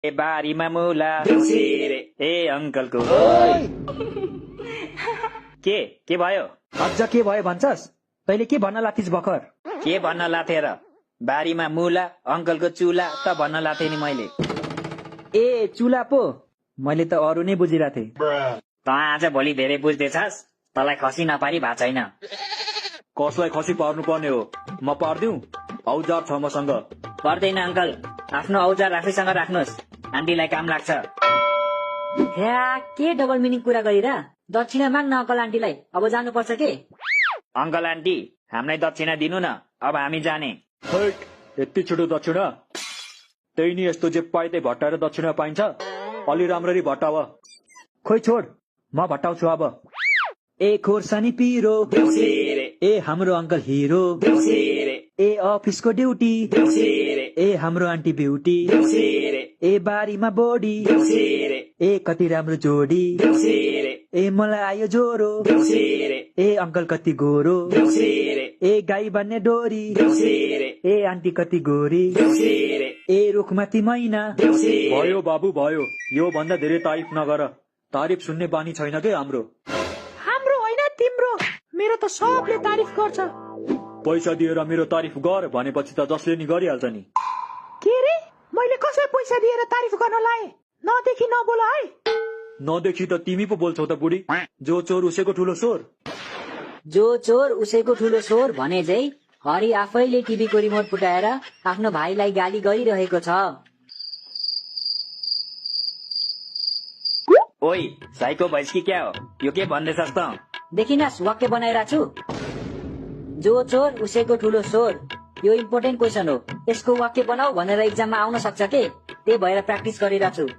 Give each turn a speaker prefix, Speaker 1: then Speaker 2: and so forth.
Speaker 1: ए बारीमा मुला ए अंकलको के भयो?
Speaker 2: अझ के भयो भन्छस्? तैले के भन्न लाथिस भर्खर?
Speaker 1: के भन्न लाथे र? बारीमा मुला अंकलको चुला त भन्न लाथे नि मैले।
Speaker 2: ए चुला पो, मैले त अरू नै बुझिरहेथे।
Speaker 1: त आज भोलि धेरै बुझ्दैछस्, तँलाई खसी नपारी भा छैन।
Speaker 2: कसलाई खसी पार्नु पर्ने हो? म पार्दिउ? औजार छ मसँग।
Speaker 1: पर्दैन अंकल, आफ्नो औजार आफैसँग राख्नुहोस्, आन्टीलाई काम लाग्छ।
Speaker 3: ह्या के डबल मिनिङ कुरा गरिरा? दक्षिणा माग्न अङ्कल आन्टीलाई, अब जानुपर्छ के?
Speaker 1: अंकल आन्टी हामीलाई दक्षिणा दिनु न, अब हामी जाने।
Speaker 2: हैट, यति छिटो दक्षिणा? त्यही नि यस्तो जे पाए त्यही भट्टाएर दक्षिणा पाइन्छ? अलि राम्ररी भट्टाव। खोइ छोड, म भट्टाउँछु अब। ए खोर्सानी पिरो ए हाम्रो अंकल हिरो ए अफिसको ड्युटी ए हाम्रो आन्टी ब्युटी ए बारीमा बोडी ए कति राम्रो जोडी ए मलाई आयो ज्वरो ए अंकल कति गोरो ए गाई बन्ने डोरी ए आन्टी कति गोरी ए रुखमाथि मैना। भयो बाबु भयो, यो भन्दा धेरै तारिफ नगर, तारिफ सुन्ने बानी छैन के हाम्रो।
Speaker 4: हाम्रो होइन तिम्रो, मेरो त सबले तारिफ गर्छ।
Speaker 2: पैसा दिएर मेरो तारिफ गर भनेपछि त जसले नि गरिहाल्छ नि।
Speaker 4: के रे, मैले कसलाई पैसा दिएर तारिफ गर्न लाए? नदेखि नबोल है।
Speaker 2: नदेखि त तिमी पो बोल्छौ त बुढी। जो चोर उसैको ठुलो स्वर।
Speaker 3: जो चोर उसैको ठुलो स्वर भने चाहिँ हरि आफैले टिभीको रिमोट फुटाएर आफ्नो भाइलाई गाली गरिरहेको छ।
Speaker 1: ओइ साइको भैस कि क्या हो, यो के भन्दैछस् त?
Speaker 3: देखिनस् वाक्य बनाइरहेको छु, जो चोर उसैको ठुलो स्वर। यो इम्पोर्टेन्ट क्वेसन हो, यसको वाक्य बनाऊ भनेर इक्जाममा आउन सक्छ के? त्यही भएर प्र्याक्टिस गरिरहेको छु।